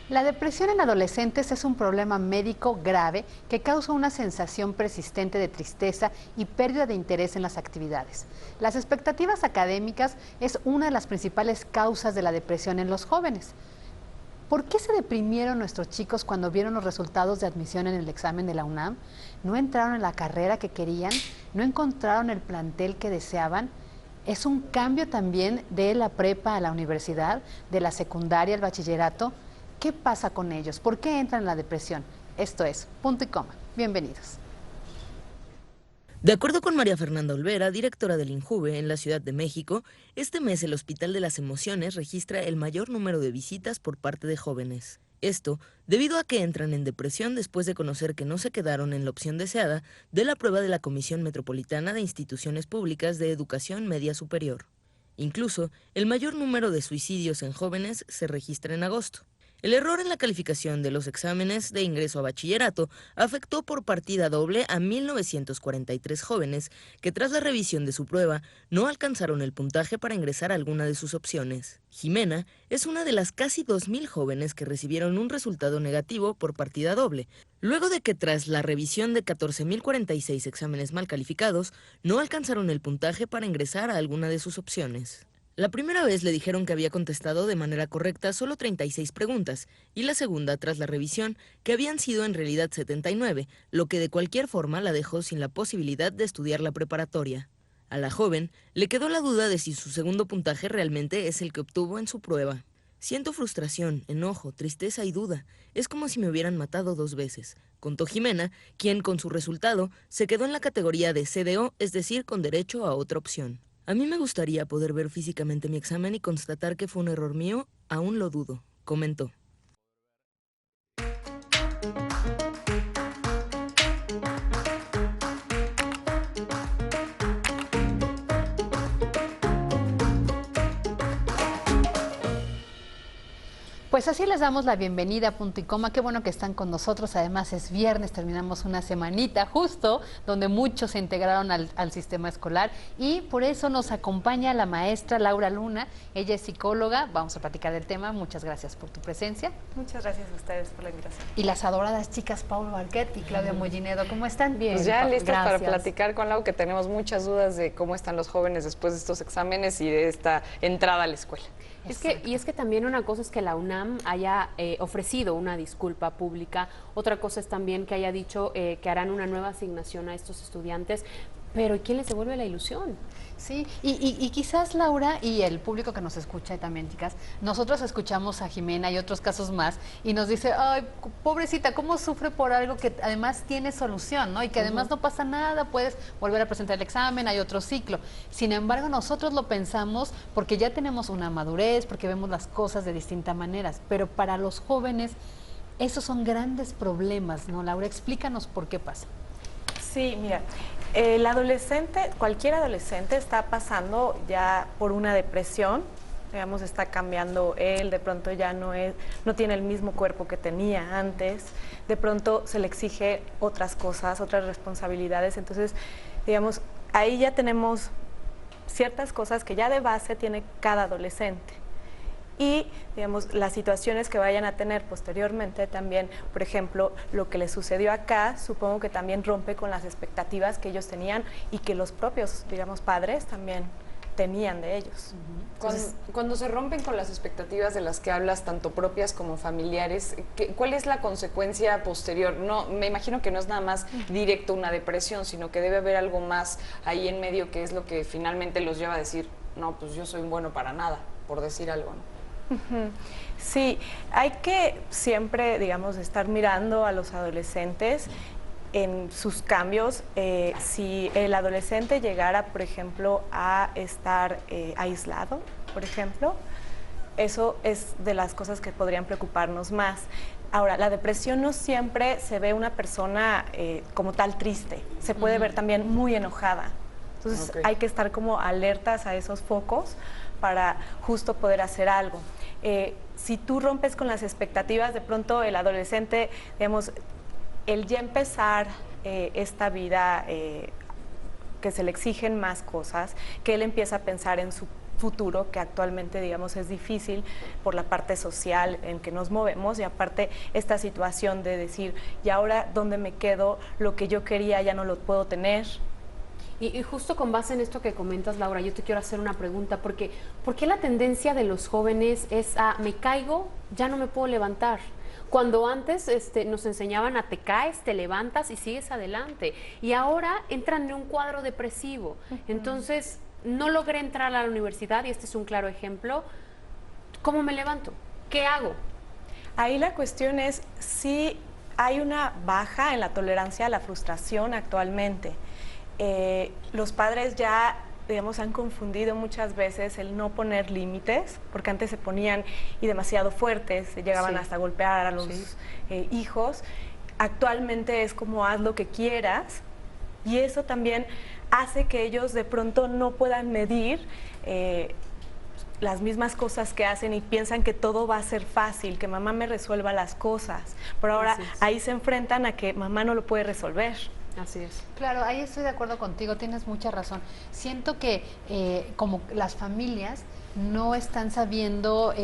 La depresión en adolescentes es un problema médico grave que causa una sensación persistente de tristeza y pérdida de interés en las actividades. Las expectativas académicas es una de las principales causas de la depresión en los jóvenes. ¿Por qué se deprimieron nuestros chicos cuando vieron los resultados de admisión en el examen de la UNAM? ¿No entraron en la carrera que querían? ¿No encontraron el plantel que deseaban? ¿Es un cambio también de la prepa a la universidad, de la secundaria al bachillerato? ¿Qué pasa con ellos? ¿Por qué entran en la depresión? Esto es Punto y Coma. Bienvenidos. De acuerdo con María Fernanda Olvera, directora del INJUVE en la Ciudad de México, este mes el Hospital de las Emociones registra el mayor número de visitas por parte de jóvenes. Esto debido a que entran en depresión después de conocer que no se quedaron en la opción deseada de la prueba de la Comisión Metropolitana de Instituciones Públicas de Educación Media Superior. Incluso, el mayor número de suicidios en jóvenes se registra en agosto. El error en la calificación de los exámenes de ingreso a bachillerato afectó por partida doble a 1,943 jóvenes que tras la revisión de su prueba no alcanzaron el puntaje para ingresar a alguna de sus opciones. Jimena es una de las casi 2,000 jóvenes que recibieron un resultado negativo por partida doble, luego de que tras la revisión de 14,046 exámenes mal calificados no alcanzaron el puntaje para ingresar a alguna de sus opciones. La primera vez le dijeron que había contestado de manera correcta solo 36 preguntas y la segunda, tras la revisión, que habían sido en realidad 79, lo que de cualquier forma la dejó sin la posibilidad de estudiar la preparatoria. A la joven le quedó la duda de si su segundo puntaje realmente es el que obtuvo en su prueba. Siento frustración, enojo, tristeza y duda. Es como si me hubieran matado 2 veces, contó Jimena, quien con su resultado se quedó en la categoría de CDO, es decir, con derecho a otra opción. A mí me gustaría poder ver físicamente mi examen y constatar que fue un error mío, aún lo dudo, comentó. Pues así les damos la bienvenida a Punto y Coma. Qué bueno que están con nosotros. Además es viernes, terminamos una semanita justo donde muchos se integraron al sistema escolar y por eso nos acompaña la maestra Laura Luna. Ella es psicóloga. Vamos a platicar del tema. Muchas gracias por tu presencia. Muchas gracias a ustedes por la invitación. Y las adoradas chicas Paula Barquet y Claudia Mollinedo, ¿cómo están? Bien, pues ya listos para platicar con Lau, que tenemos muchas dudas de cómo están los jóvenes después de estos exámenes y de esta entrada a la escuela. Es que también una cosa es que la UNAM haya ofrecido una disculpa pública, otra cosa es también que haya dicho que harán una nueva asignación a estos estudiantes, pero ¿y quién les devuelve la ilusión? Sí, y quizás Laura y el público que nos escucha también, chicas, nosotros escuchamos a Jimena y otros casos más y nos dice, ay, pobrecita, ¿cómo sufre por algo que además tiene solución, ¿no? Y que además no pasa nada, puedes volver a presentar el examen, hay otro ciclo. Sin embargo, nosotros lo pensamos porque ya tenemos una madurez, porque vemos las cosas de distintas maneras, pero para los jóvenes esos son grandes problemas, ¿no? Laura, explícanos por qué pasa. Sí, mira, el adolescente, cualquier adolescente está pasando ya por una depresión, digamos, está cambiando él, de pronto ya no tiene el mismo cuerpo que tenía antes, de pronto se le exige otras cosas, otras responsabilidades, entonces, digamos, ahí ya tenemos ciertas cosas que ya de base tiene cada adolescente. Y, digamos, las situaciones que vayan a tener posteriormente también, por ejemplo, lo que les sucedió acá, supongo que también rompe con las expectativas que ellos tenían y que los propios, digamos, padres también tenían de ellos. Cuando se rompen con las expectativas de las que hablas, tanto propias como familiares, ¿cuál es la consecuencia posterior? No, me imagino que no es nada más directo una depresión, sino que debe haber algo más ahí en medio que es lo que finalmente los lleva a decir, no, pues yo soy un bueno para nada, por decir algo, ¿no? Sí, hay que siempre, digamos, estar mirando a los adolescentes en sus cambios. Si el adolescente llegara, por ejemplo, a estar aislado, por ejemplo, eso es de las cosas que podrían preocuparnos más. Ahora, la depresión no siempre se ve una persona como tal triste, se puede ver también muy enojada. Entonces hay que estar como alertas a esos focos para justo poder hacer algo. Si tú rompes con las expectativas, de pronto el adolescente, digamos, el ya empezar esta vida que se le exigen más cosas, que él empieza a pensar en su futuro que actualmente, digamos, es difícil por la parte social en que nos movemos y aparte esta situación de decir, ¿y ahora dónde me quedo? Lo que yo quería ya no lo puedo tener. Y justo con base en esto que comentas, Laura, yo te quiero hacer una pregunta, porque ¿por qué la tendencia de los jóvenes es a me caigo, ya no me puedo levantar? Cuando antes nos enseñaban a te caes, te levantas y sigues adelante. Y ahora entran en un cuadro depresivo. Entonces, no logré entrar a la universidad y este es un claro ejemplo. ¿Cómo me levanto? ¿Qué hago? Ahí la cuestión es si hay una baja en la tolerancia a la frustración actualmente. Los padres ya, digamos, han confundido muchas veces el no poner límites, porque antes se ponían y demasiado fuertes, se llegaban hasta a golpear a los hijos. Actualmente es como haz lo que quieras y eso también hace que ellos de pronto no puedan medir las mismas cosas que hacen y piensan que todo va a ser fácil, que mamá me resuelva las cosas, pero ahora ahí se enfrentan a que mamá no lo puede resolver. Así es. Claro, ahí estoy de acuerdo contigo, tienes mucha razón. Siento que como las familias no están sabiendo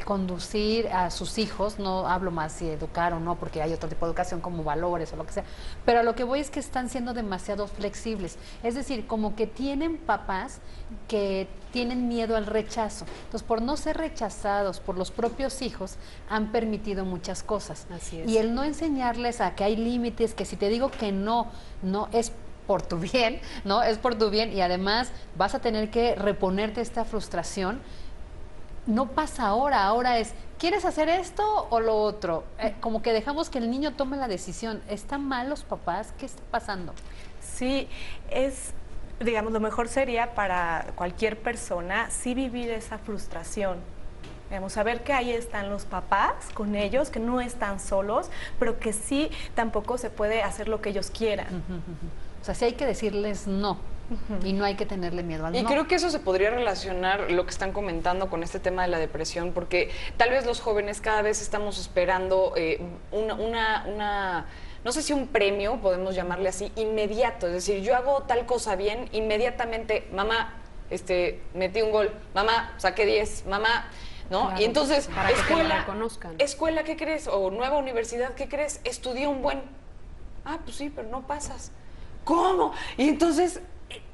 conducir a sus hijos, no hablo más si educar o no, porque hay otro tipo de educación como valores o lo que sea, pero a lo que voy es que están siendo demasiado flexibles, es decir, como que tienen papás que tienen miedo al rechazo, entonces por no ser rechazados por los propios hijos han permitido muchas cosas. Así es. Y el no enseñarles a que hay límites, que si te digo que no es por tu bien, ¿no? Es por tu bien y además vas a tener que reponerte esta frustración. No pasa ahora es, ¿quieres hacer esto o lo otro? Como que dejamos que el niño tome la decisión. ¿Están mal los papás? ¿Qué está pasando? Sí, digamos, lo mejor sería para cualquier persona sí vivir esa frustración. Digamos, saber que ahí están los papás con ellos, que no están solos, pero que sí tampoco se puede hacer lo que ellos quieran. O sea, sí hay que decirles no. Y no hay que tenerle miedo al no. Y creo que eso se podría relacionar lo que están comentando con este tema de la depresión, porque tal vez los jóvenes cada vez estamos esperando no sé si un premio, podemos llamarle así, inmediato. Es decir, yo hago tal cosa bien, inmediatamente, mamá, metí un gol, mamá, saqué 10, mamá, ¿no? Claro, y entonces, para que te lo reconozcan. escuela, ¿qué crees? O nueva universidad, ¿qué crees? Estudié un buen. Ah, pues sí, pero no pasas. ¿Cómo? Y entonces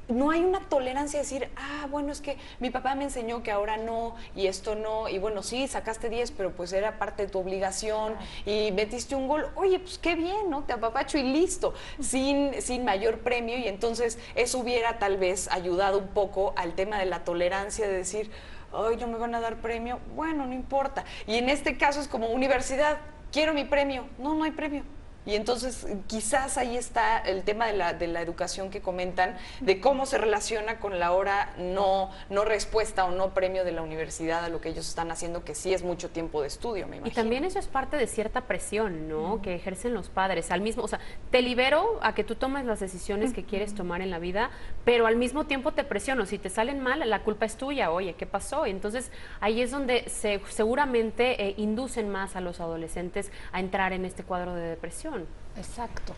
no hay una tolerancia de decir, bueno, es que mi papá me enseñó que ahora no, y esto no, y bueno, sí, sacaste 10, pero pues era parte de tu obligación, y metiste un gol, oye, pues qué bien, ¿no? Te apapacho y listo, sin mayor premio, y entonces eso hubiera tal vez ayudado un poco al tema de la tolerancia, de decir, ay, no me van a dar premio, bueno, no importa. Y en este caso es como universidad, quiero mi premio, no hay premio. Y entonces quizás ahí está el tema de la educación que comentan, de cómo se relaciona con la hora no respuesta o no premio de la universidad a lo que ellos están haciendo, que sí es mucho tiempo de estudio, me imagino. Y también eso es parte de cierta presión, ¿no? Que ejercen los padres. Al mismo, o sea, te libero a que tú tomes las decisiones que quieres tomar en la vida, pero al mismo tiempo te presiono. Si te salen mal, la culpa es tuya. Oye, ¿qué pasó? Y entonces ahí es donde seguramente inducen más a los adolescentes a entrar en este cuadro de depresión. Exacto.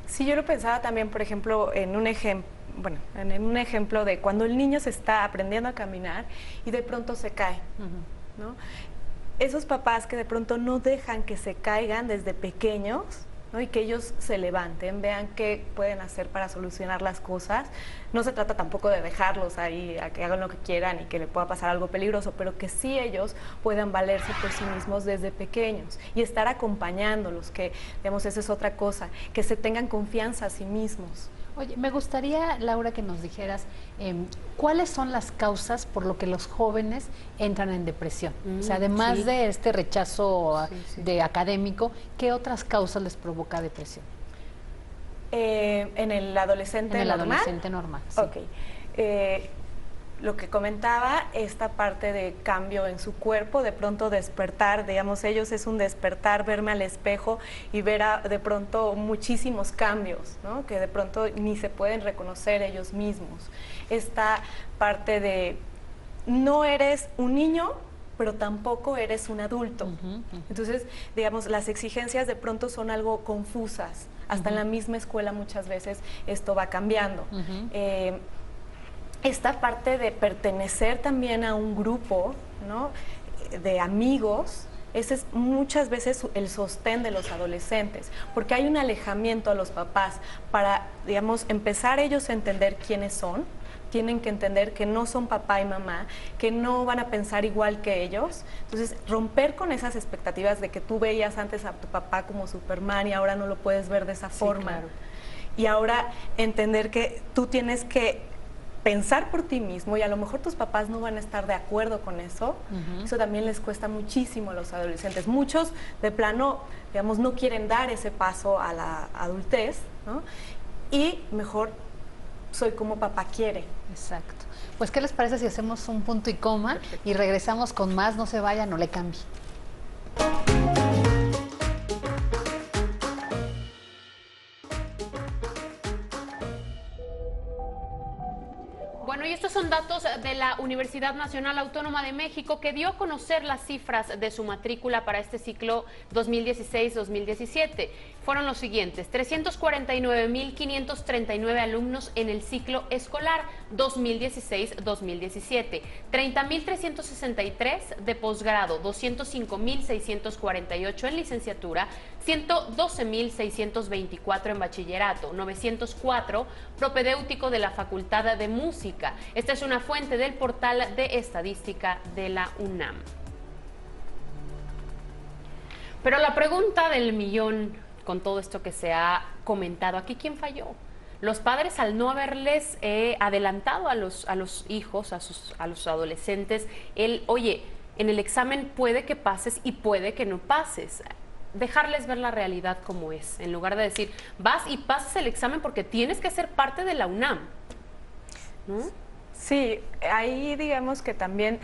Sí, yo lo pensaba también, por ejemplo, en un ejemplo de cuando el niño se está aprendiendo a caminar y de pronto se cae, ¿no? Esos papás que de pronto no dejan que se caigan desde pequeños, ¿no? Y que ellos se levanten, vean qué pueden hacer para solucionar las cosas. No se trata tampoco de dejarlos ahí a que hagan lo que quieran y que le pueda pasar algo peligroso, pero que sí ellos puedan valerse por sí mismos desde pequeños y estar acompañándolos, que, digamos, esa es otra cosa, que se tengan confianza a sí mismos. Oye, me gustaría, Laura, que nos dijeras cuáles son las causas por lo que los jóvenes entran en depresión. O sea, además de este rechazo de académico, ¿qué otras causas les provoca depresión? ¿En el adolescente normal? En el adolescente normal, sí. Ok. Lo que comentaba, esta parte de cambio en su cuerpo, de pronto despertar, digamos, ellos es un despertar, verme al espejo y ver de pronto muchísimos cambios, ¿no? Que de pronto ni se pueden reconocer ellos mismos. Esta parte de no eres un niño, pero tampoco eres un adulto. Entonces, digamos, las exigencias de pronto son algo confusas. Hasta en la misma escuela muchas veces esto va cambiando. esta parte de pertenecer también a un grupo, ¿no?, de amigos. Ese es muchas veces el sostén de los adolescentes, porque hay un alejamiento a los papás para, digamos, empezar ellos a entender quiénes son. Tienen que entender que no son papá y mamá, que no van a pensar igual que ellos. Entonces, romper con esas expectativas de que tú veías antes a tu papá como Superman y ahora no lo puedes ver de esa forma. Claro. Y ahora entender que tú tienes que pensar por ti mismo y a lo mejor tus papás no van a estar de acuerdo con eso. Eso también les cuesta muchísimo a los adolescentes. Muchos de plano, digamos, no quieren dar ese paso a la adultez, ¿no? Y mejor soy como papá quiere. Exacto. Pues, ¿qué les parece si hacemos un punto y coma y regresamos con más? No se vayan, no le cambie. Bueno, y estos son datos de la Universidad Nacional Autónoma de México, que dio a conocer las cifras de su matrícula para este ciclo 2016-2017. Fueron los siguientes: 349.539 alumnos en el ciclo escolar 2016-2017, 30.363 de posgrado, 205.648 en licenciatura, 112.624 en bachillerato, 904 propedéutico de la Facultad de Música. Esta es una fuente del portal de estadística de la UNAM. Pero la pregunta del millón, con todo esto que se ha comentado aquí, ¿quién falló? Los padres, al no haberles adelantado a los hijos, a los adolescentes, oye, en el examen puede que pases y puede que no pases. Dejarles ver la realidad como es, en lugar de decir, vas y pasas el examen porque tienes que ser parte de la UNAM, ¿no? Sí, ahí digamos que también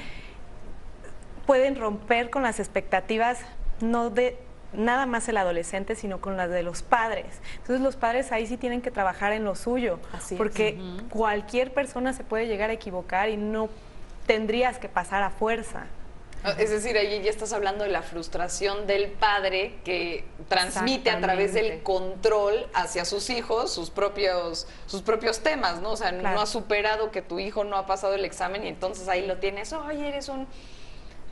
pueden romper con las expectativas, no de nada más el adolescente, sino con las de los padres. Entonces los padres ahí sí tienen que trabajar en lo suyo, porque cualquier persona se puede llegar a equivocar y no tendrías que pasar a fuerza. Es decir, ahí ya estás hablando de la frustración del padre que transmite a través del control hacia sus hijos sus propios temas, ¿no? O sea, claro, no has superado que tu hijo no ha pasado el examen y entonces ahí lo tienes, oye, eres un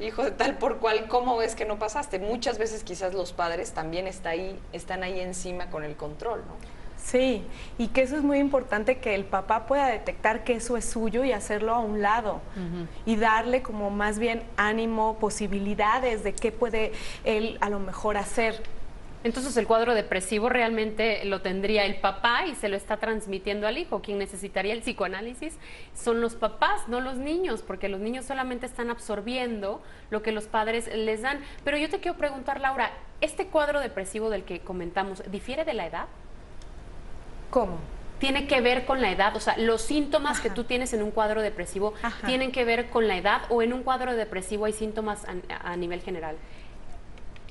hijo de tal por cual, ¿cómo ves que no pasaste? Muchas veces quizás los padres también están ahí encima con el control, ¿no? Sí, y que eso es muy importante, que el papá pueda detectar que eso es suyo y hacerlo a un lado, y darle como más bien ánimo, posibilidades de qué puede él a lo mejor hacer. Entonces el cuadro depresivo realmente lo tendría el papá y se lo está transmitiendo al hijo. Quien necesitaría el psicoanálisis son los papás, no los niños, porque los niños solamente están absorbiendo lo que los padres les dan. Pero yo te quiero preguntar, Laura, ¿este cuadro depresivo del que comentamos difiere de la edad? ¿Cómo? ¿Tiene que ver con la edad? O sea, ¿los síntomas que tú tienes en un cuadro depresivo tienen que ver con la edad, o en un cuadro depresivo hay síntomas a nivel general?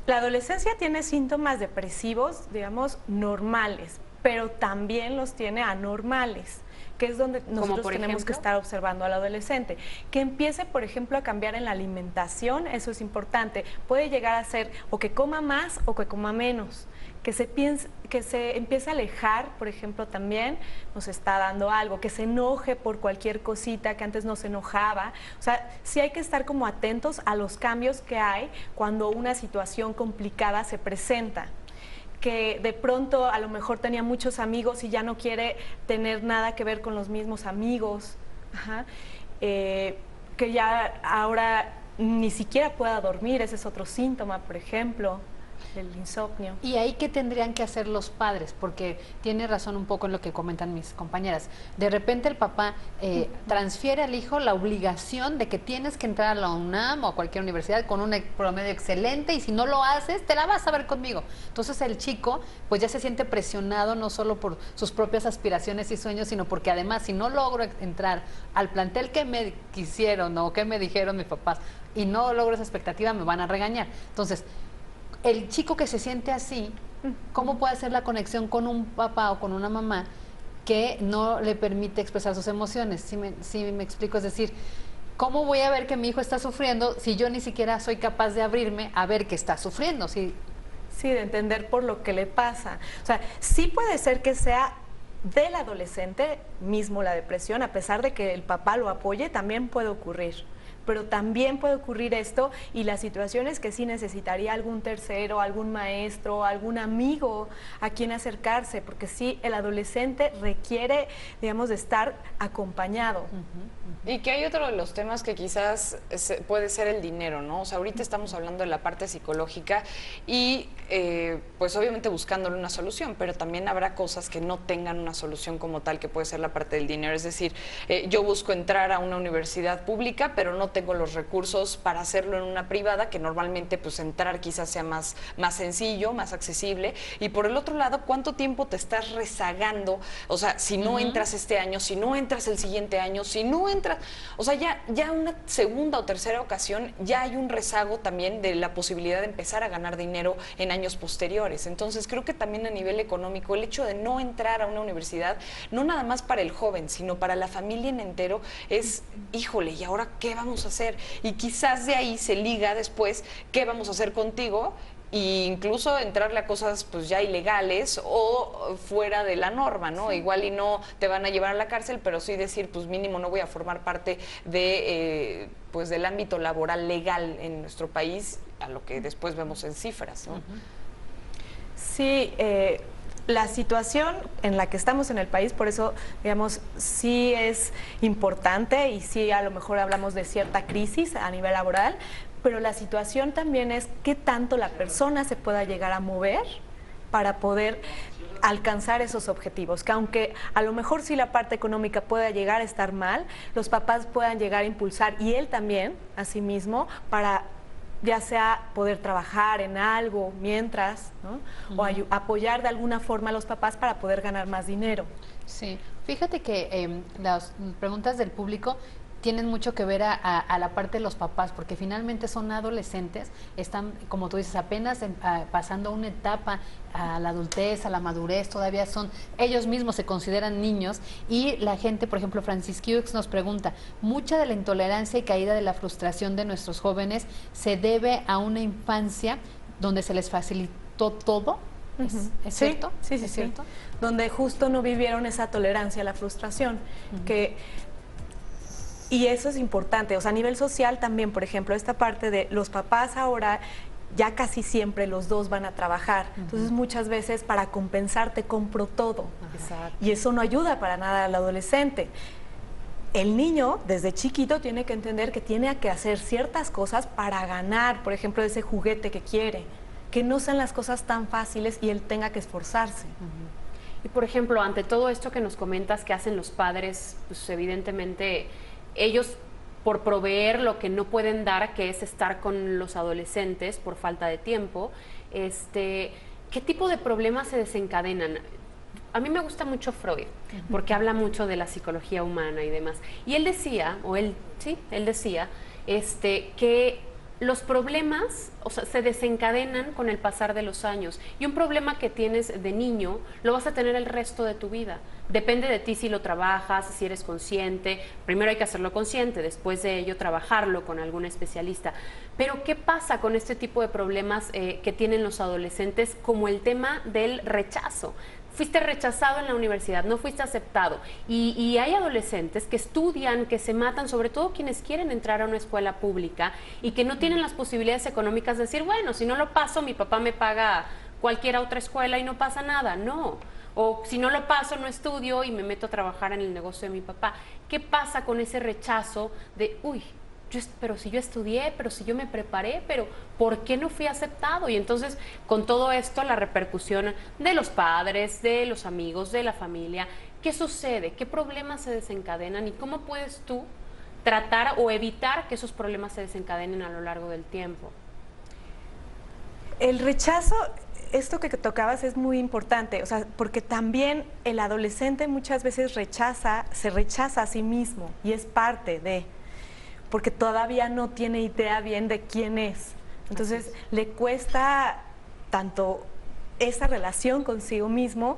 La adolescencia tiene síntomas depresivos, digamos, normales, pero también los tiene anormales, que es donde nosotros tenemos que estar observando al adolescente. Que empiece, por ejemplo, a cambiar en la alimentación, eso es importante. Puede llegar a ser o que coma más o que coma menos. Que se empiece a alejar, por ejemplo, también nos está dando algo, que se enoje por cualquier cosita que antes no se enojaba. O sea, sí hay que estar como atentos a los cambios que hay cuando una situación complicada se presenta. Que de pronto a lo mejor tenía muchos amigos y ya no quiere tener nada que ver con los mismos amigos. Que ya ahora ni siquiera pueda dormir, ese es otro síntoma, por ejemplo, del insomnio. ¿Y ahí qué tendrían que hacer los padres? Porque tiene razón un poco en lo que comentan mis compañeras. De repente el papá transfiere al hijo la obligación de que tienes que entrar a la UNAM o a cualquier universidad con un promedio excelente, y si no lo haces, te la vas a ver conmigo. Entonces el chico pues ya se siente presionado, no solo por sus propias aspiraciones y sueños, sino porque además, si no logro entrar al plantel que me quisieron o que me dijeron mis papás y no logro esa expectativa, me van a regañar. Entonces, el chico que se siente así, ¿cómo puede hacer la conexión con un papá o con una mamá que no le permite expresar sus emociones? Si me explico, es decir, ¿cómo voy a ver que mi hijo está sufriendo si yo ni siquiera soy capaz de abrirme a ver que está sufriendo? Sí, de entender por lo que le pasa. O sea, sí puede ser que sea del adolescente mismo la depresión, a pesar de que el papá lo apoye, también puede ocurrir. Pero también puede ocurrir esto y las situaciones que sí necesitaría algún tercero, algún maestro, algún amigo a quien acercarse, porque sí, el adolescente requiere, digamos, de estar acompañado. Y que hay otro de los temas que quizás puede ser el dinero, ¿no? O sea, ahorita estamos hablando de la parte psicológica y pues obviamente buscándole una solución, pero también habrá cosas que no tengan una solución como tal, que puede ser la parte del dinero. Es decir, yo busco entrar a una universidad pública, pero no tengo los recursos para hacerlo en una privada, que normalmente pues entrar quizás sea más sencillo, más accesible. Y por el otro lado, ¿cuánto tiempo te estás rezagando? O sea, si no entras este año, si no entras el siguiente año, si no entras... O sea, ya una segunda o tercera ocasión ya hay un rezago también de la posibilidad de empezar a ganar dinero en años posteriores. Entonces, creo que también a nivel económico, el hecho de no entrar a una universidad, no nada más para el joven, sino para la familia en entero, es, híjole, ¿y ahora qué vamos a hacer? Y quizás de ahí se liga después, ¿qué vamos a hacer contigo? E incluso entrarle a cosas pues ya ilegales o fuera de la norma, ¿no? Sí. Igual y no te van a llevar a la cárcel, pero sí decir, pues mínimo no voy a formar parte de pues del ámbito laboral legal en nuestro país, a lo que después vemos en cifras, ¿no? Sí, la situación en la que estamos en el país, por eso, digamos, sí es importante y sí a lo mejor hablamos de cierta crisis a nivel laboral, pero la situación también es qué tanto la persona se pueda llegar a mover para poder alcanzar esos objetivos, que aunque a lo mejor sí la parte económica pueda llegar a estar mal, los papás puedan llegar a impulsar, y él también, a sí mismo, para ya sea poder trabajar en algo mientras, ¿no? O apoyar de alguna forma a los papás para poder ganar más dinero. Sí, fíjate que las preguntas del público tienen mucho que ver a la parte de los papás, porque finalmente son adolescentes, están, como tú dices, apenas pasando una etapa a la adultez, a la madurez, todavía son, ellos mismos se consideran niños, y la gente, por ejemplo, Francisco nos pregunta, mucha de la intolerancia y caída de la frustración de nuestros jóvenes se debe a una infancia donde se les facilitó todo. ¿Es cierto? Sí, sí, ¿Es sí. cierto? Donde justo no vivieron esa tolerancia a la frustración, y eso es importante, o sea, a nivel social también, por ejemplo, esta parte de los papás ahora ya casi siempre los dos van a trabajar, entonces muchas veces para compensar te compro todo, y eso no ayuda para nada al adolescente. El niño desde chiquito tiene que entender que tiene que hacer ciertas cosas para ganar, por ejemplo, ese juguete que quiere, que no sean las cosas tan fáciles y él tenga que esforzarse. Y por ejemplo, ante todo esto que nos comentas que hacen los padres, pues evidentemente ellos por proveer lo que no pueden dar, que es estar con los adolescentes por falta de tiempo, ¿qué tipo de problemas se desencadenan? A mí me gusta mucho Freud, porque habla mucho de la psicología humana y demás. Y él decía, él decía que los problemas, o sea, se desencadenan con el pasar de los años. Y un problema que tienes de niño lo vas a tener el resto de tu vida. Depende de ti si lo trabajas, si eres consciente. Primero hay que hacerlo consciente, después de ello trabajarlo con algún especialista. Pero ¿qué pasa con este tipo de problemas que tienen los adolescentes, como el tema del rechazo? Fuiste rechazado en la universidad, no fuiste aceptado. Y hay adolescentes que estudian, que se matan, sobre todo quienes quieren entrar a una escuela pública y que no tienen las posibilidades económicas de decir, bueno, si no lo paso, mi papá me paga cualquier otra escuela y no pasa nada. No. O si no lo paso, no estudio y me meto a trabajar en el negocio de mi papá. ¿Qué pasa con ese rechazo de, pero si yo estudié, pero si yo me preparé, pero ¿por qué no fui aceptado? Y entonces, con todo esto, la repercusión de los padres, de los amigos, de la familia, ¿qué sucede? ¿Qué problemas se desencadenan? ¿Y cómo puedes tú tratar o evitar que esos problemas se desencadenen a lo largo del tiempo? El rechazo, esto que tocabas es muy importante, o sea, porque también el adolescente muchas veces se rechaza a sí mismo y es parte de... porque todavía no tiene idea bien de quién es. Entonces, le cuesta tanto esa relación consigo mismo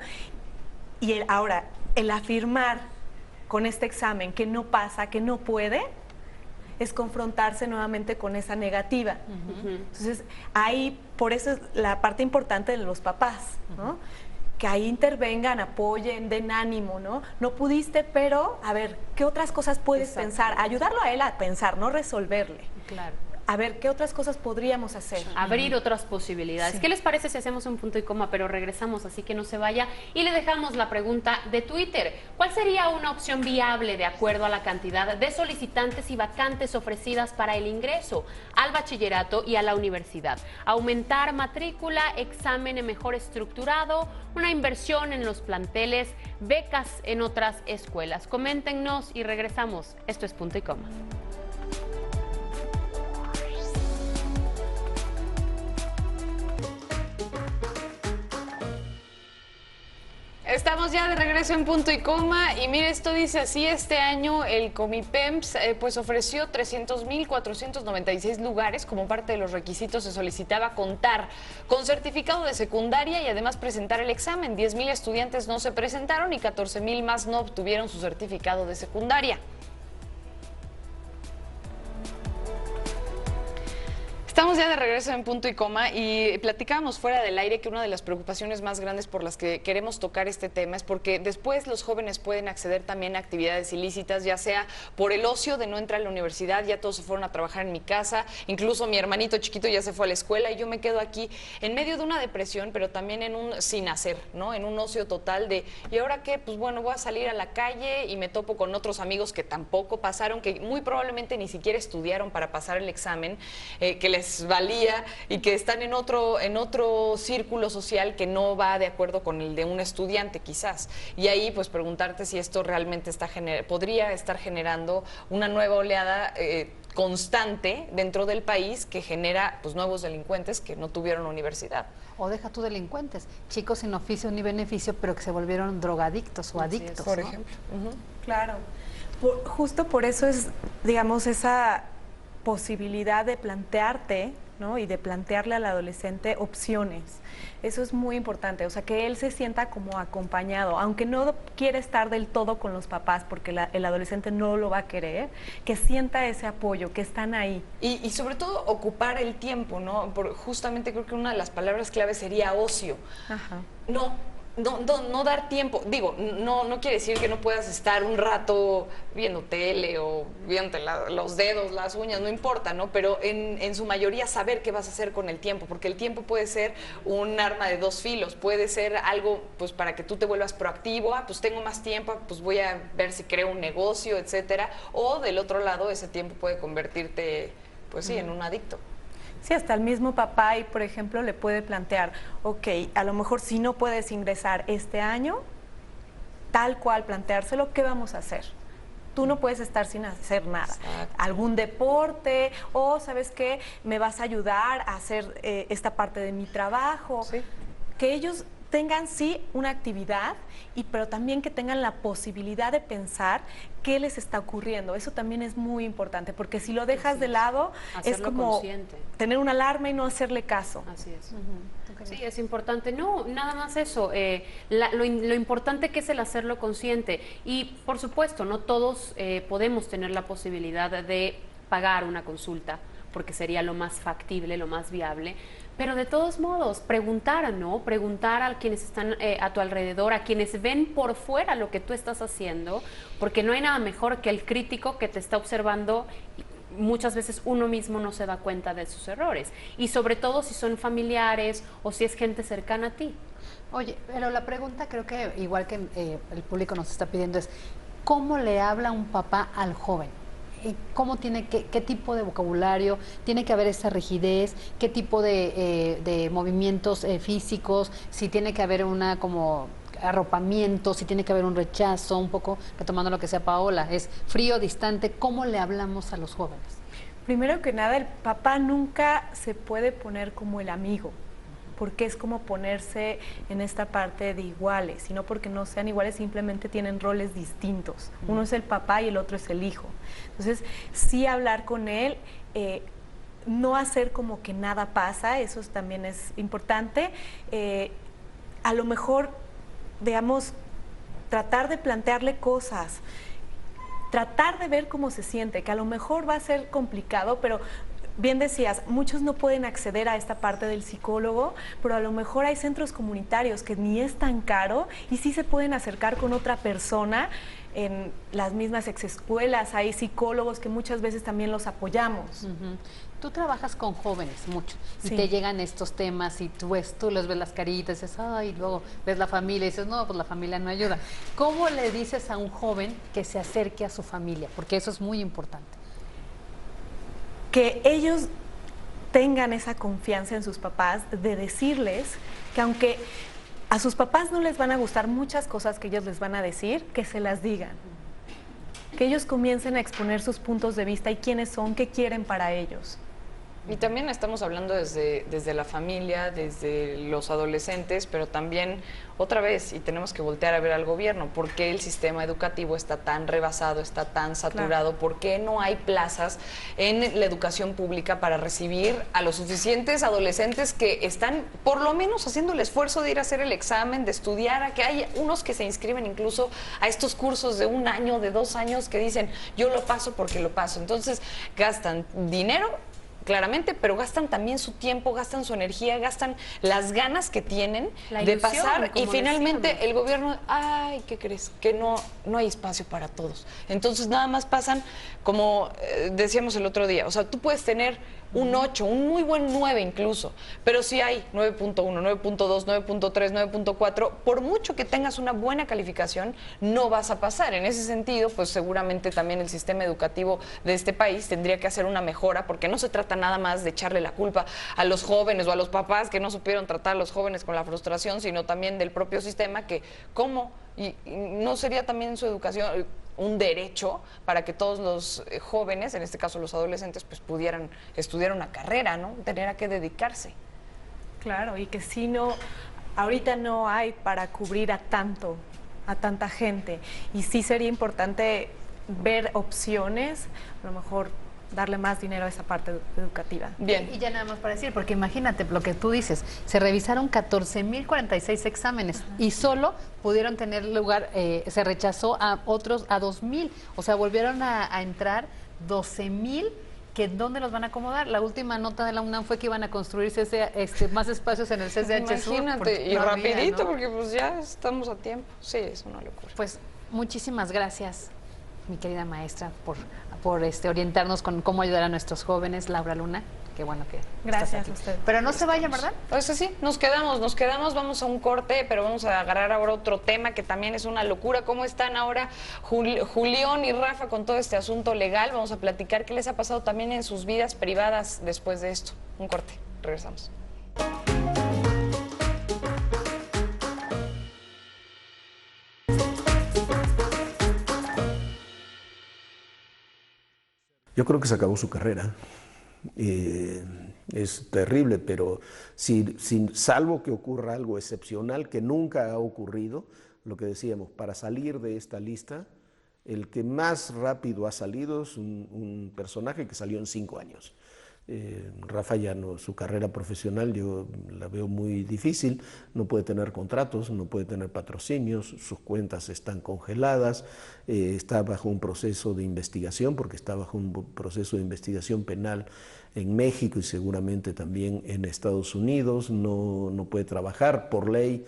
y ahora, el afirmar con este examen que no pasa, que no puede, es confrontarse nuevamente con esa negativa. Entonces, ahí, por eso es la parte importante de los papás, ¿no? que ahí intervengan, apoyen, den ánimo, ¿no? No pudiste, pero a ver, ¿qué otras cosas puedes pensar? Ayudarlo a él a pensar, no resolverle. Claro. A ver, ¿qué otras cosas podríamos hacer? Abrir otras posibilidades. Sí. ¿Qué les parece si hacemos un punto y coma, pero regresamos, así que no se vaya? Y le dejamos la pregunta de Twitter. ¿Cuál sería una opción viable de acuerdo a la cantidad de solicitantes y vacantes ofrecidas para el ingreso al bachillerato y a la universidad? ¿Aumentar matrícula, examen mejor estructurado, una inversión en los planteles, becas en otras escuelas? Coméntenos y regresamos. Esto es punto y coma. Estamos ya de regreso en punto y coma y mire, esto dice así: este año el Comipems pues ofreció 300.496 lugares. Como parte de los requisitos se solicitaba contar con certificado de secundaria y además presentar el examen. 10,000 estudiantes no se presentaron y 14,000 más no obtuvieron su certificado de secundaria. Estamos ya de regreso en punto y coma y platicábamos fuera del aire que una de las preocupaciones más grandes por las que queremos tocar este tema es porque después los jóvenes pueden acceder también a actividades ilícitas, ya sea por el ocio de no entrar a la universidad, ya todos se fueron a trabajar en mi casa, incluso mi hermanito chiquito ya se fue a la escuela y yo me quedo aquí en medio de una depresión, pero también en un sin hacer, ¿no? En un ocio total de, ¿y ahora qué? Pues bueno, voy a salir a la calle y me topo con otros amigos que tampoco pasaron, que muy probablemente ni siquiera estudiaron para pasar el examen, que les valía y que están en otro círculo social que no va de acuerdo con el de un estudiante quizás. Y ahí pues preguntarte si esto realmente podría estar generando una nueva oleada constante dentro del país que genera pues nuevos delincuentes que no tuvieron universidad. O deja tú delincuentes, chicos sin oficio ni beneficio, pero que se volvieron drogadictos o adictos. Por ¿no? ejemplo. Claro. Justo por eso es, digamos, esa posibilidad de plantearte, ¿no? Y de plantearle al adolescente opciones. Eso es muy importante, o sea, que él se sienta como acompañado, aunque no quiere estar del todo con los papás, porque el adolescente no lo va a querer, que sienta ese apoyo, que están ahí. Y sobre todo ocupar el tiempo, ¿no? Justamente creo que una de las palabras clave sería ocio. Ajá. No dar tiempo, digo, no quiere decir que no puedas estar un rato viendo tele o viendo los dedos, las uñas, no importa, ¿no? Pero en su mayoría saber qué vas a hacer con el tiempo, porque el tiempo puede ser un arma de dos filos, puede ser algo pues para que tú te vuelvas proactivo, pues tengo más tiempo, pues voy a ver si creo un negocio, etcétera, o del otro lado ese tiempo puede convertirte, pues sí, en un adicto. Sí, hasta el mismo papá, y por ejemplo, le puede plantear, ok, a lo mejor si no puedes ingresar este año, tal cual planteárselo, ¿qué vamos a hacer? Tú no puedes estar sin hacer nada. Exacto. Algún deporte, o ¿sabes qué? Me vas a ayudar a hacer esta parte de mi trabajo. Sí. Que ellos tengan sí una actividad, pero también que tengan la posibilidad de pensar qué les está ocurriendo. Eso también es muy importante, porque si lo dejas de lado, es como consciente. Tener una alarma y no hacerle caso. Así es. Sí, es importante. No, nada más eso. Lo importante que es el hacerlo consciente. Y, por supuesto, no todos podemos tener la posibilidad de pagar una consulta, porque sería lo más factible, lo más viable. Pero de todos modos, preguntar, ¿no? Preguntar a quienes están a tu alrededor, a quienes ven por fuera lo que tú estás haciendo, porque no hay nada mejor que el crítico que te está observando. Muchas veces uno mismo no se da cuenta de sus errores, y sobre todo si son familiares o si es gente cercana a ti. Oye, pero la pregunta creo que igual que el público nos está pidiendo es, ¿cómo le habla un papá al joven? ¿Cómo qué tipo de vocabulario? ¿Tiene que haber esa rigidez? ¿Qué tipo de movimientos físicos? Si tiene que haber una como arropamiento, si tiene que haber un rechazo, un poco retomando lo que decía Paola, es frío, distante. ¿Cómo le hablamos a los jóvenes? Primero que nada, el papá nunca se puede poner como el amigo, porque es como ponerse en esta parte de iguales, sino porque no sean iguales, simplemente tienen roles distintos. Uno es el papá y el otro es el hijo. Entonces, sí hablar con él, no hacer como que nada pasa, eso también es importante. A lo mejor, digamos, tratar de plantearle cosas, tratar de ver cómo se siente, que a lo mejor va a ser complicado, pero bien decías, muchos no pueden acceder a esta parte del psicólogo, pero a lo mejor hay centros comunitarios que ni es tan caro y sí se pueden acercar con otra persona. En las mismas exescuelas hay psicólogos que muchas veces también los apoyamos. Tú trabajas con jóvenes mucho y Sí. te llegan estos temas y tú les ves las caritas y dices, ay, luego ves la familia y dices, no, pues la familia no ayuda. ¿Cómo le dices a un joven que se acerque a su familia? Porque eso es muy importante. Que ellos tengan esa confianza en sus papás de decirles que aunque a sus papás no les van a gustar muchas cosas que ellos les van a decir, que se las digan. Que ellos comiencen a exponer sus puntos de vista y quiénes son, qué quieren para ellos. Y también estamos hablando desde la familia, desde los adolescentes, pero también otra vez, y tenemos que voltear a ver al gobierno, ¿por qué el sistema educativo está tan rebasado, está tan saturado? Claro. ¿Por qué no hay plazas en la educación pública para recibir a los suficientes adolescentes que están por lo menos haciendo el esfuerzo de ir a hacer el examen, de estudiar, a que hay unos que se inscriben incluso a estos cursos de 1 año, de 2 años, que dicen, yo lo paso porque lo paso? Entonces gastan dinero, claramente, pero gastan también su tiempo, gastan su energía, gastan las ganas que tienen La de ilusión, pasar, y como finalmente decíamos. el gobierno, ay, ¿qué crees? Que no hay espacio para todos. Entonces nada más pasan, como decíamos el otro día, o sea, tú puedes tener un 8, un muy buen 9 incluso, pero si hay 9.1, 9.2, 9.3, 9.4, por mucho que tengas una buena calificación, no vas a pasar. En ese sentido, pues seguramente también el sistema educativo de este país tendría que hacer una mejora, porque no se trata nada más de echarle la culpa a los jóvenes o a los papás que no supieron tratar a los jóvenes con la frustración, sino también del propio sistema, que cómo, y no sería también su educación un derecho para que todos los jóvenes, en este caso los adolescentes, pues pudieran estudiar una carrera, ¿no? Tener a qué dedicarse. Claro, y que si no, ahorita no hay para cubrir a tanta gente. Y sí sería importante ver opciones, a lo mejor darle más dinero a esa parte educativa. Bien. Y ya nada más para decir, porque imagínate lo que tú dices, se revisaron 14.046 exámenes y solo pudieron tener lugar, se rechazó a otros, a 2.000, o sea, volvieron a entrar 12.000, que ¿dónde los van a acomodar? La última nota de la UNAM fue que iban a construirse más espacios en el CCH Sur. Imagínate, y no había, rapidito, ¿no? porque pues ya estamos a tiempo. Sí, es una locura. Pues muchísimas gracias, mi querida maestra, por orientarnos con cómo ayudar a nuestros jóvenes. Laura Luna, qué bueno que Gracias estás aquí. a usted. Pero no se vayan, ¿verdad? Pues sí, nos quedamos, vamos a un corte, pero vamos a agarrar ahora otro tema que también es una locura. ¿Cómo están ahora Julián y Rafa con todo este asunto legal? Vamos a platicar qué les ha pasado también en sus vidas privadas después de esto. Un corte, regresamos. Yo creo que se acabó su carrera. Es terrible, pero salvo que ocurra algo excepcional que nunca ha ocurrido, lo que decíamos, para salir de esta lista, el que más rápido ha salido es un personaje que salió en 5 años. Rafa ya no, su carrera profesional yo la veo muy difícil, no puede tener contratos, no puede tener patrocinios, sus cuentas están congeladas, está bajo un proceso de investigación, porque está bajo un proceso de investigación penal en México y seguramente también en Estados Unidos, no puede trabajar por ley,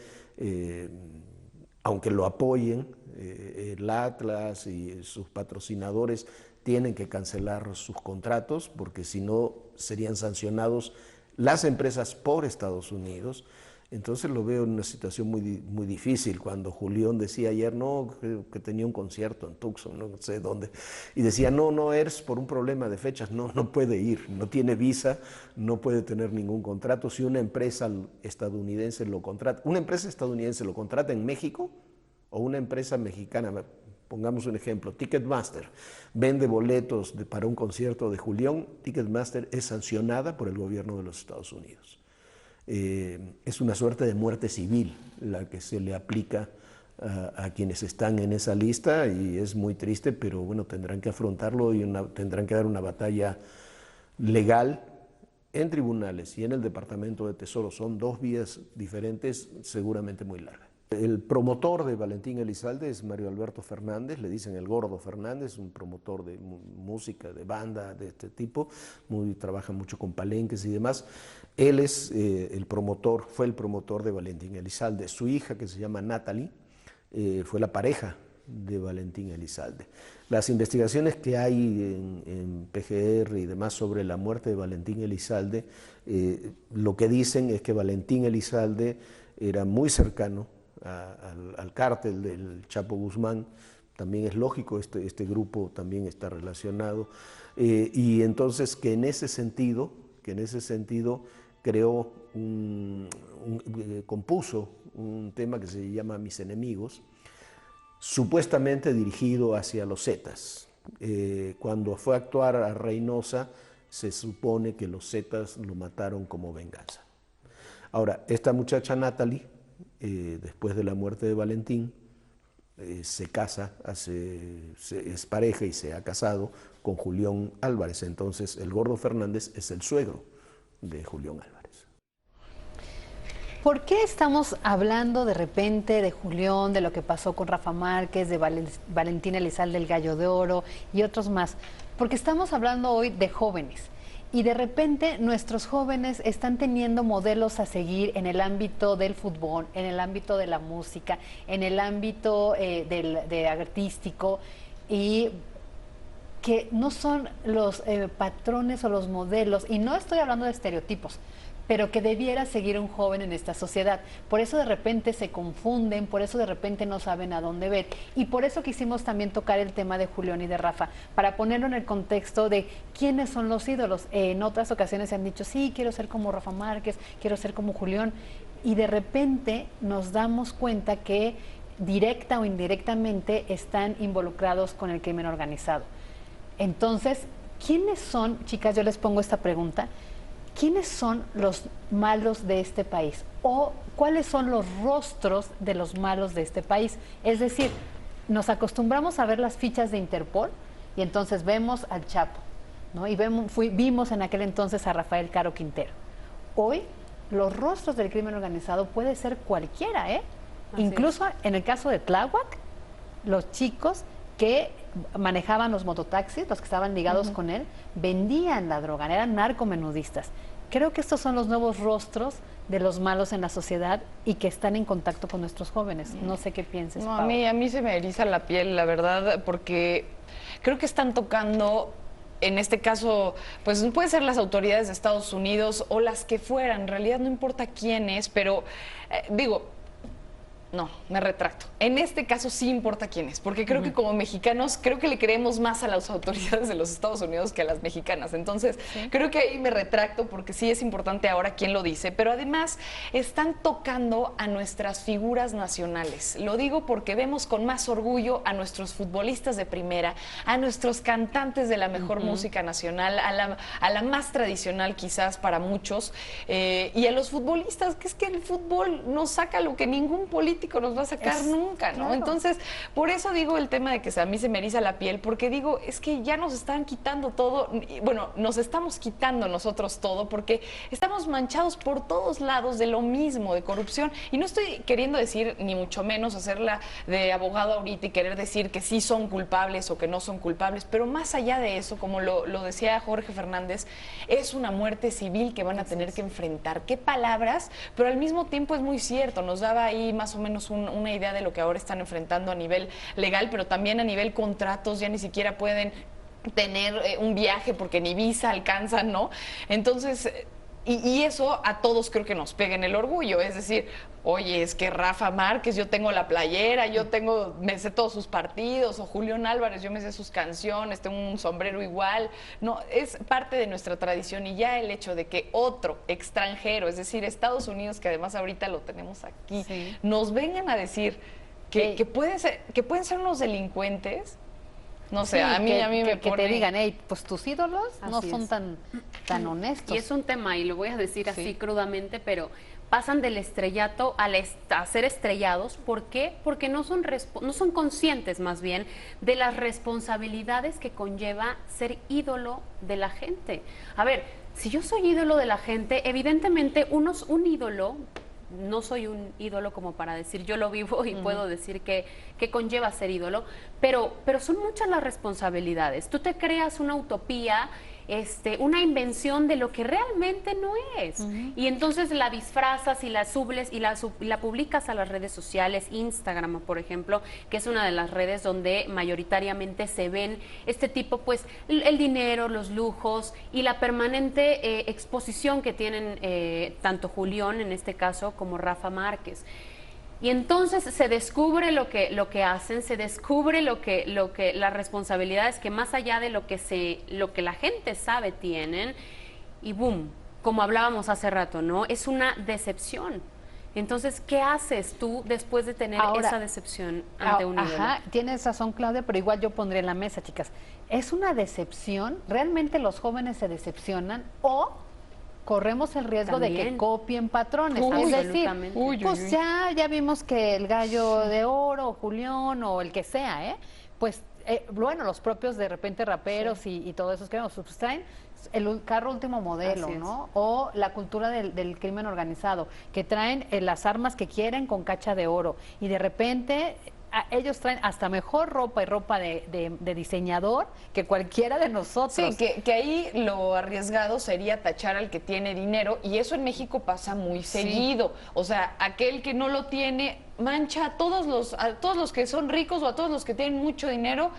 aunque lo apoyen, el Atlas y sus patrocinadores tienen que cancelar sus contratos porque si no serían sancionados las empresas por Estados Unidos. Entonces lo veo en una situación muy difícil. Cuando Julián decía ayer, no, que tenía un concierto en Tucson, no sé dónde, y decía, no, es por un problema de fechas, no puede ir, no tiene visa, no puede tener ningún contrato. Si una empresa estadounidense lo contrata, en México o una empresa mexicana, pongamos un ejemplo, Ticketmaster vende boletos para un concierto de Julián, Ticketmaster es sancionada por el gobierno de los Estados Unidos. Es una suerte de muerte civil la que se le aplica a quienes están en esa lista y es muy triste, pero bueno, tendrán que afrontarlo y tendrán que dar una batalla legal en tribunales y en el Departamento de Tesoro. Son 2 vías diferentes, seguramente muy largas. El promotor de Valentín Elizalde es Mario Alberto Fernández, le dicen el Gordo Fernández, un promotor de música, de banda, de este tipo, trabaja mucho con palenques y demás. Él es el promotor, fue el promotor de Valentín Elizalde. Su hija, que se llama Natalie, fue la pareja de Valentín Elizalde. Las investigaciones que hay en PGR y demás sobre la muerte de Valentín Elizalde, lo que dicen es que Valentín Elizalde era muy cercano al cártel del Chapo Guzmán. También es lógico, este grupo también está relacionado, y entonces que en ese sentido creó compuso un tema que se llama Mis Enemigos, supuestamente dirigido hacia los Zetas. Cuando fue a actuar a Reynosa, se supone que los Zetas lo mataron como venganza. Ahora, esta muchacha Natalie, después de la muerte de Valentín, se casa, es pareja y se ha casado con Julián Álvarez. Entonces, el Gordo Fernández es el suegro de Julián Álvarez. ¿Por qué estamos hablando de repente de Julián, de lo que pasó con Rafa Márquez, de Valentín Elizalde, del Gallo de Oro y otros más? Porque estamos hablando hoy de jóvenes. Y de repente nuestros jóvenes están teniendo modelos a seguir en el ámbito del fútbol, en el ámbito de la música, en el ámbito de artístico, y que no son los patrones o los modelos, y no estoy hablando de estereotipos, pero que debiera seguir un joven en esta sociedad. Por eso de repente se confunden, por eso de repente no saben a dónde ver. Y por eso quisimos también tocar el tema de Julián y de Rafa, para ponerlo en el contexto de quiénes son los ídolos. En otras ocasiones se han dicho, sí, quiero ser como Rafa Márquez, quiero ser como Julián. Y de repente nos damos cuenta que directa o indirectamente están involucrados con el crimen organizado. Entonces, ¿quiénes son, chicas, yo les pongo esta pregunta, ¿quiénes son los malos de este país? ¿O cuáles son los rostros de los malos de este país? Es decir, nos acostumbramos a ver las fichas de Interpol y entonces vemos al Chapo, ¿no? Y vimos en aquel entonces a Rafael Caro Quintero. Hoy, los rostros del crimen organizado puede ser cualquiera, ¿eh? Incluso en el caso de Tláhuac, los chicos que manejaban los mototaxis, los que estaban ligados con él, vendían la droga, eran narcomenudistas. Creo que estos son los nuevos rostros de los malos en la sociedad y que están en contacto con nuestros jóvenes. No sé qué pienses, No, Pau. a mí se me eriza la piel, la verdad, porque creo que están tocando, en este caso, pues pueden ser las autoridades de Estados Unidos o las que fueran, en realidad no importa quién es, pero no, me retracto. En este caso sí importa quién es, porque creo que como mexicanos, creo que le creemos más a las autoridades de los Estados Unidos que a las mexicanas. Entonces, creo que ahí me retracto porque sí es importante ahora quién lo dice, pero además están tocando a nuestras figuras nacionales. Lo digo porque vemos con más orgullo a nuestros futbolistas de primera, a nuestros cantantes de la mejor música nacional, a la más tradicional quizás para muchos, y a los futbolistas, que es que el fútbol nos saca lo que ningún político nos va a sacar nunca, ¿no? Claro. Entonces, por eso digo el tema de que a mí se me eriza la piel, porque digo, es que ya nos están quitando todo, bueno, nos estamos quitando nosotros todo, porque estamos manchados por todos lados de lo mismo, de corrupción, y no estoy queriendo decir, ni mucho menos hacerla de abogado ahorita y querer decir que sí son culpables o que no son culpables, pero más allá de eso, como lo decía Jorge Fernández, es una muerte civil que van a tener que enfrentar. Qué palabras, pero al mismo tiempo es muy cierto, nos daba ahí más o menos una idea de lo que ahora están enfrentando a nivel legal, pero también a nivel contratos, ya ni siquiera pueden tener un viaje porque ni visa alcanzan, ¿no? Entonces, y eso a todos creo que nos pega en el orgullo, es decir, oye, es que Rafa Márquez, yo tengo la playera, me sé todos sus partidos, o Julián Álvarez, yo me sé sus canciones, tengo un sombrero igual, no, es parte de nuestra tradición, y ya el hecho de que otro extranjero, es decir, Estados Unidos, que además ahorita lo tenemos aquí, nos vengan a decir que pueden ser unos delincuentes. No sé, a mí me pone... Que te digan, hey, pues tus ídolos no son tan honestos. Y es un tema, y lo voy a decir así crudamente, pero pasan del estrellato a ser estrellados. ¿Por qué? Porque no son conscientes, más bien, de las responsabilidades que conlleva ser ídolo de la gente. A ver, si yo soy ídolo de la gente, evidentemente un ídolo no soy un ídolo como para decir yo lo vivo y puedo decir que conlleva ser ídolo, pero son muchas las responsabilidades. Tú te creas una utopía, una invención de lo que realmente no es. Y entonces la disfrazas y la subles y la publicas a las redes sociales, Instagram, por ejemplo, que es una de las redes donde mayoritariamente se ven este tipo, pues, el dinero, los lujos y la permanente exposición que tienen tanto Julián, en este caso, como Rafa Márquez. Y entonces se descubre lo que hacen, se descubre las responsabilidades que más allá de lo que la gente sabe tienen, y boom, como hablábamos hace rato, ¿no? Es una decepción. Entonces, ¿qué haces tú después de tener esa decepción ante un ídolo? Ajá, tienes razón, Claudia, pero igual yo pondré en la mesa, chicas. ¿Es una decepción? ¿Realmente los jóvenes se decepcionan o corremos el riesgo de que copien patrones? Es decir, pues ya vimos que el Gallo de Oro, o Julián, o el que sea, pues bueno, los propios de repente raperos y todo eso que pues traen el carro último modelo, ¿no? O la cultura del crimen organizado, que traen las armas que quieren con cacha de oro, y de repente ellos traen hasta mejor ropa y ropa de diseñador que cualquiera de nosotros. Sí, que ahí lo arriesgado sería tachar al que tiene dinero, y eso en México pasa muy seguido. O sea, aquel que no lo tiene mancha a todos los que son ricos o a todos los que tienen mucho dinero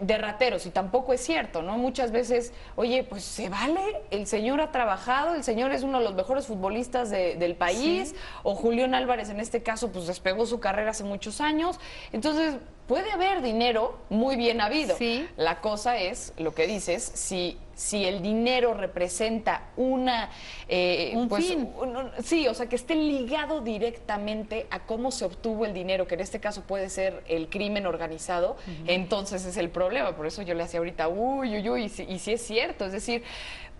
de rateros, y tampoco es cierto, ¿no? Muchas veces, oye, pues se vale, el señor ha trabajado, el señor es uno de los mejores futbolistas del país, o Julián Álvarez en este caso, pues despegó su carrera hace muchos años. Entonces, puede haber dinero muy bien habido. La cosa es, lo que dices, si el dinero representa un fin. Sí, o sea, que esté ligado directamente a cómo se obtuvo el dinero, que en este caso puede ser el crimen organizado, entonces es el problema. Por eso yo le hacía ahorita, y sí es cierto. Es decir,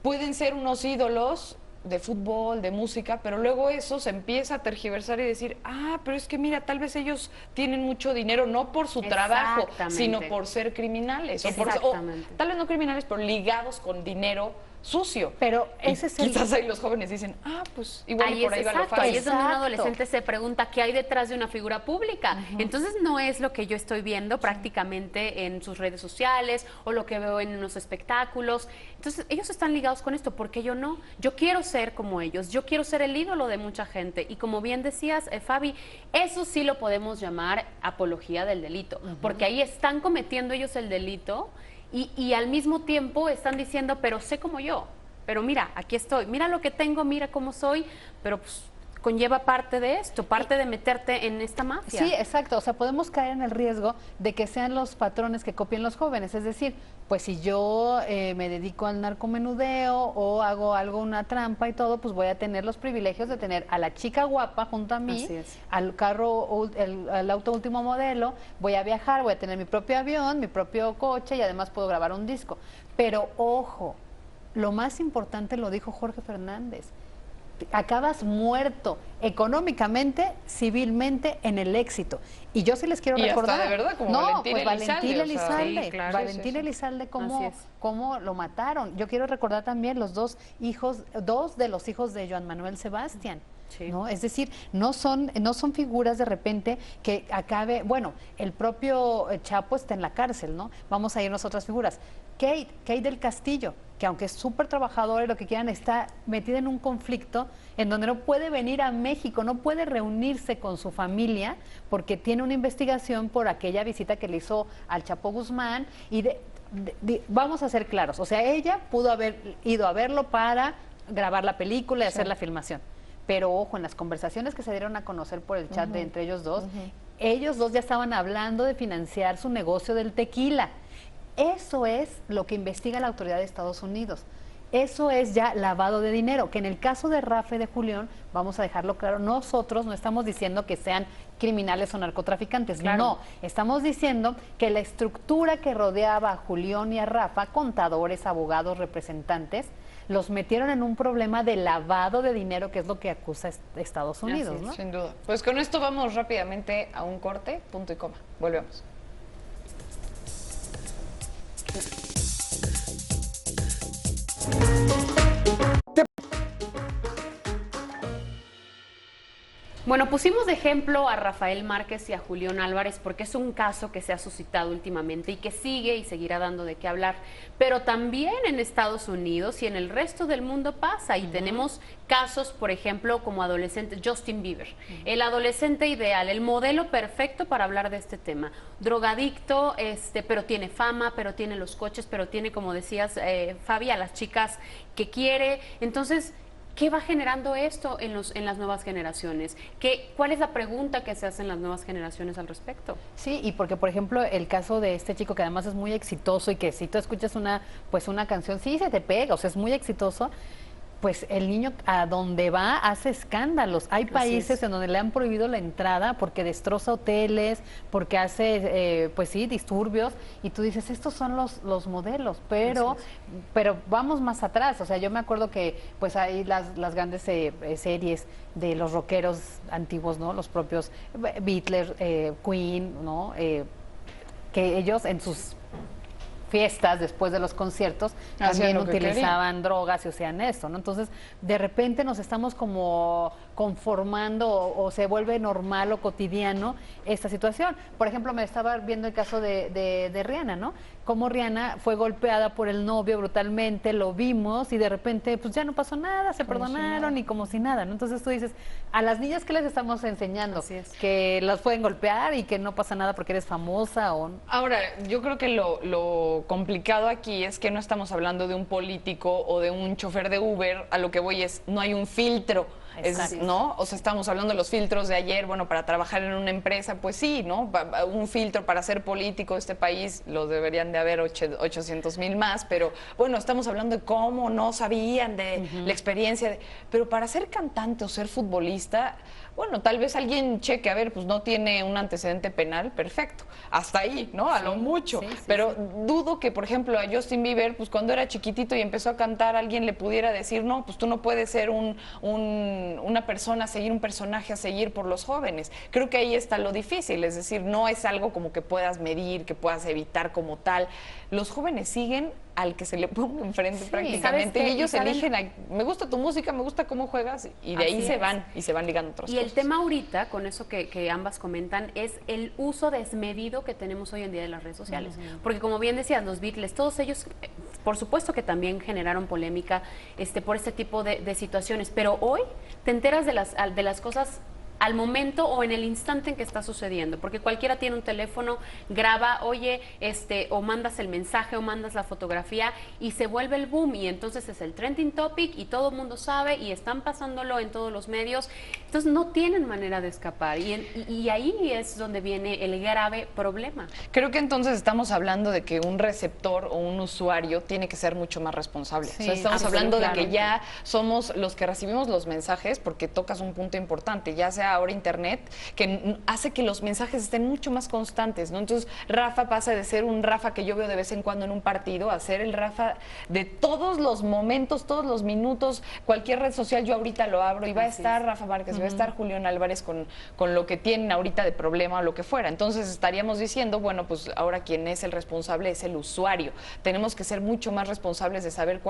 pueden ser unos ídolos de fútbol, de música, pero luego eso se empieza a tergiversar y decir, pero es que mira, tal vez ellos tienen mucho dinero, no por su trabajo, sino por ser criminales. O tal vez no criminales, pero ligados con dinero sucio. Pero ese es quizás ahí los jóvenes dicen, pues igual por ahí va lo fácil. Ahí es donde un adolescente se pregunta qué hay detrás de una figura pública. Entonces no es lo que yo estoy viendo prácticamente en sus redes sociales o lo que veo en unos espectáculos. Entonces ellos están ligados con esto, porque yo no. Yo quiero ser como ellos, yo quiero ser el ídolo de mucha gente. Y como bien decías, Fabi, eso sí lo podemos llamar apología del delito, porque ahí están cometiendo ellos el delito. Y al mismo tiempo están diciendo, pero sé como yo, pero mira, aquí estoy, mira lo que tengo, mira cómo soy, pero pues conlleva parte de esto, parte de meterte en esta mafia. Sí, exacto, o sea, podemos caer en el riesgo de que sean los patrones que copien los jóvenes, es decir, pues si yo me dedico al narcomenudeo o hago una trampa y todo, pues voy a tener los privilegios de tener a la chica guapa junto a mí, al carro, al auto último modelo, voy a viajar, voy a tener mi propio avión, mi propio coche, y además puedo grabar un disco. Pero ojo, lo más importante lo dijo Jorge Fernández: acabas muerto económicamente, civilmente, en el éxito. Y yo sí les quiero recordar. Hasta de verdad, como Valentín Elizalde. Sí, claro, Valentín Elizalde, cómo lo mataron. Yo quiero recordar también los dos de los hijos de Joan Manuel Sebastián. ¿No? Es decir, no son figuras de repente que acabe, bueno, el propio Chapo está en la cárcel, ¿no? Vamos a irnos a otras figuras. Kate del Castillo, que aunque es súper trabajadora y lo que quieran, está metida en un conflicto en donde no puede venir a México, no puede reunirse con su familia porque tiene una investigación por aquella visita que le hizo al Chapo Guzmán. Y vamos a ser claros, o sea, ella pudo haber ido a verlo para grabar la película y hacer la filmación. Pero ojo, en las conversaciones que se dieron a conocer por el chat de entre ellos dos ya estaban hablando de financiar su negocio del tequila. Eso es lo que investiga la autoridad de Estados Unidos. Eso es ya lavado de dinero, que en el caso de Rafa y de Julián, vamos a dejarlo claro, nosotros no estamos diciendo que sean criminales o narcotraficantes, no, estamos diciendo que la estructura que rodeaba a Julián y a Rafa, contadores, abogados, representantes, los metieron en un problema de lavado de dinero, que es lo que acusa Estados Unidos, ¿no? Sin duda. Pues con esto vamos rápidamente a un corte, punto y coma. Volvemos. Bueno, pusimos de ejemplo a Rafael Márquez y a Julián Álvarez porque es un caso que se ha suscitado últimamente y que sigue y seguirá dando de qué hablar. Pero también en Estados Unidos y en el resto del mundo pasa y tenemos casos, por ejemplo, como adolescente Justin Bieber, el adolescente ideal, el modelo perfecto para hablar de este tema. Drogadicto, pero tiene fama, pero tiene los coches, pero tiene, como decías, Fabi, a las chicas que quiere. Entonces, ¿qué va generando esto en las nuevas generaciones? ¿Cuál es la pregunta que se hacen las nuevas generaciones al respecto? Sí, y porque, por ejemplo, el caso de este chico que además es muy exitoso y que si tú escuchas una canción, sí se te pega, o sea, es muy exitoso, pues el niño a donde va hace escándalos. Hay países en donde le han prohibido la entrada porque destroza hoteles, porque hace, pues sí, disturbios, y tú dices, estos son los modelos, pero vamos más atrás. O sea, yo me acuerdo que pues hay las grandes series de los rockeros antiguos, ¿no? Los propios Beatles, Queen, ¿no? Que ellos en sus fiestas después de los conciertos también utilizaban drogas y hacían esto, ¿no? Entonces, de repente nos estamos como conformando o se vuelve normal o cotidiano esta situación. Por ejemplo, me estaba viendo el caso de Rihanna, ¿no? Cómo Rihanna fue golpeada por el novio brutalmente, lo vimos y de repente pues ya no pasó nada, se perdonaron y como si nada, ¿no? Entonces tú dices, a las niñas, ¿qué les estamos enseñando? Que las pueden golpear y que no pasa nada porque eres famosa o... Ahora, yo creo que lo complicado aquí es que no estamos hablando de un político o de un chofer de Uber, a lo que voy es, no hay un filtro. ¿No? O sea, estamos hablando de los filtros de ayer, bueno, para trabajar en una empresa, pues sí, ¿no? Un filtro para ser político de este país, lo deberían de haber 800,000 más, pero bueno, estamos hablando de cómo no sabían de la experiencia, pero para ser cantante o ser futbolista, bueno, tal vez alguien cheque, a ver, pues no tiene un antecedente penal, perfecto, hasta ahí, ¿no? A lo mucho, pero dudo que, por ejemplo, a Justin Bieber, pues cuando era chiquitito y empezó a cantar, alguien le pudiera decir, no, pues tú no puedes ser una persona, a seguir un personaje, a seguir por los jóvenes. Creo que ahí está lo difícil, es decir, no es algo como que puedas medir, que puedas evitar como tal. Los jóvenes siguen al que se le ponga enfrente prácticamente. Y ellos eligen, me gusta tu música, me gusta cómo juegas, y de ahí se van ligando otras cosas. Y el tema ahorita, con eso que ambas comentan, es el uso desmedido que tenemos hoy en día de las redes sociales. Porque como bien decías, los Beatles, todos ellos, por supuesto que también generaron polémica por este tipo de situaciones, pero hoy te enteras de las cosas al momento o en el instante en que está sucediendo, porque cualquiera tiene un teléfono, graba, oye, o mandas el mensaje o mandas la fotografía y se vuelve el boom, y entonces es el trending topic y todo el mundo sabe y están pasándolo en todos los medios, entonces no tienen manera de escapar y ahí es donde viene el grave problema. Creo que entonces estamos hablando de que un receptor o un usuario tiene que ser mucho más responsable. O sea, estamos hablando de que ya somos los que recibimos los mensajes, porque tocas un punto importante, ya sea ahora internet, que hace que los mensajes estén mucho más constantes, ¿no? Entonces Rafa pasa de ser un Rafa que yo veo de vez en cuando en un partido a ser el Rafa de todos los momentos, todos los minutos, cualquier red social yo ahorita lo abro y va a estar Rafa Márquez, va a estar Julián Álvarez con lo que tienen ahorita de problema o lo que fuera. Entonces estaríamos diciendo, bueno, pues ahora quien es el responsable es el usuario. Tenemos que ser mucho más responsables de saber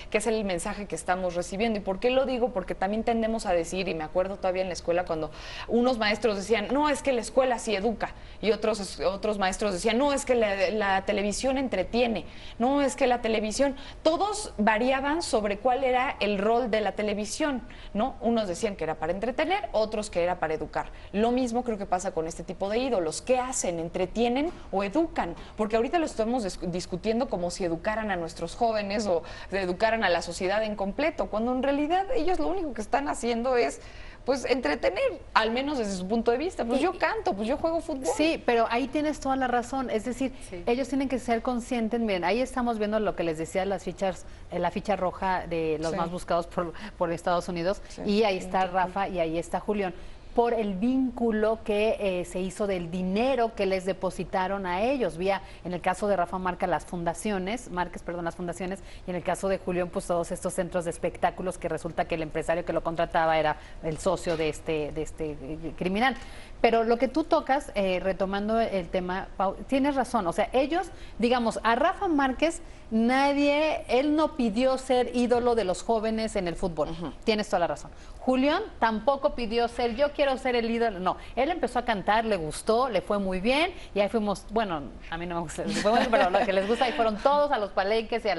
qué es el mensaje que estamos recibiendo. ¿Y por qué lo digo? Porque también tendemos a decir, y me acuerdo todavía en la escuela cuando unos maestros decían, no, es que la escuela sí educa, y otros maestros decían, no, es que la televisión entretiene, no, es que la televisión, todos variaban sobre cuál era el rol de la televisión, ¿no? Unos decían que era para entretener, otros que era para educar. Lo mismo creo que pasa con este tipo de ídolos. ¿Qué hacen? ¿Entretienen o educan? Porque ahorita lo estamos discutiendo como si educaran a nuestros jóvenes o educaran a la sociedad en completo, cuando en realidad ellos lo único que están haciendo es pues entretener, al menos desde su punto de vista. Pues yo canto, pues yo juego fútbol. Sí, pero ahí tienes toda la razón. Es decir, ellos tienen que ser conscientes. Miren, ahí estamos viendo lo que les decía, las fichas, la ficha roja de los más buscados por Estados Unidos. Y ahí está Rafa y ahí está Julián, por el vínculo que se hizo del dinero que les depositaron a ellos, vía, en el caso de Rafa Márquez, las fundaciones, y en el caso de Julián, pues todos estos centros de espectáculos que resulta que el empresario que lo contrataba era el socio de este criminal. Pero lo que tú tocas, retomando el tema, Pau, tienes razón, o sea, ellos, digamos, a Rafa Márquez, él no pidió ser ídolo de los jóvenes en el fútbol, tienes toda la razón. Julián tampoco pidió ser, yo quiero quiero ser el ídolo. No, él empezó a cantar, le gustó, le fue muy bien y ahí fuimos, bueno, a mí no me gusta, pero lo que les gusta, y fueron todos a los palenques y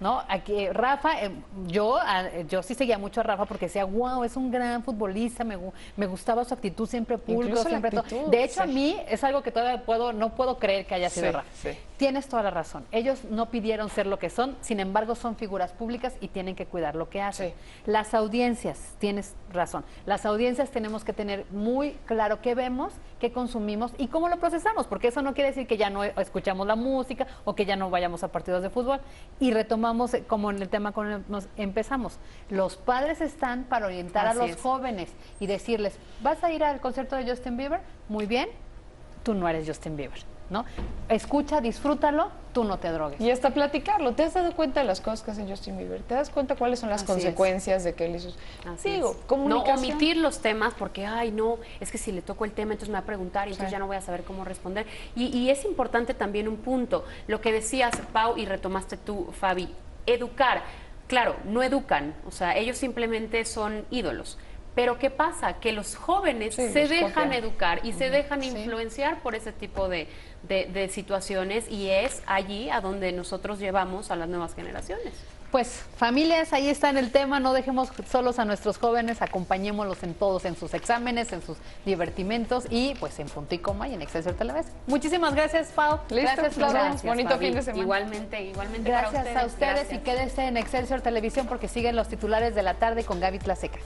¿no? Aquí Rafa, yo sí seguía mucho a Rafa porque decía, wow, es un gran futbolista, me gustaba su actitud, siempre pulcro, siempre todo. De hecho, a mí es algo que todavía no puedo creer que haya sido Rafa. Sí. Tienes toda la razón. Ellos no pidieron ser lo que son, sin embargo, son figuras públicas y tienen que cuidar lo que hacen. Sí. Las audiencias, tienes razón. Las audiencias tenemos que tener muy claro qué vemos, qué consumimos y cómo lo procesamos, porque eso no quiere decir que ya no escuchamos la música o que ya no vayamos a partidos de fútbol. Y retomamos, como en el tema con el nos empezamos, los padres están para orientar a los jóvenes y decirles, ¿vas a ir al concierto de Justin Bieber? Muy bien, tú no eres Justin Bieber, ¿no? Escucha, disfrútalo, tú no te drogues. Y hasta platicarlo. ¿Te has dado cuenta de las cosas que hace Justin Bieber? ¿Te das cuenta cuáles son las consecuencias de que él hizo? Digo, comunicación. No omitir los temas porque, ay, no, es que si le toco el tema, entonces me va a preguntar y entonces ya no voy a saber cómo responder. Y es importante también un punto, lo que decías, Pau, y retomaste tú, Fabi, educar. Claro, no educan, o sea, ellos simplemente son ídolos. Pero ¿qué pasa? Que los jóvenes se dejan educar y se dejan influenciar por ese tipo de situaciones, y es allí a donde nosotros llevamos a las nuevas generaciones. Pues familias, ahí está en el tema, no dejemos solos a nuestros jóvenes, acompañémoslos en todos, en sus exámenes, en sus divertimentos y pues en Punto y Coma y en Excelsior Televisión. Muchísimas gracias, Pau. Gracias, Flora. Bonito fin de semana. Igualmente gracias para ustedes. A ustedes y quédense en Excelsior Televisión porque siguen los titulares de la tarde con Gaby Tlaseca.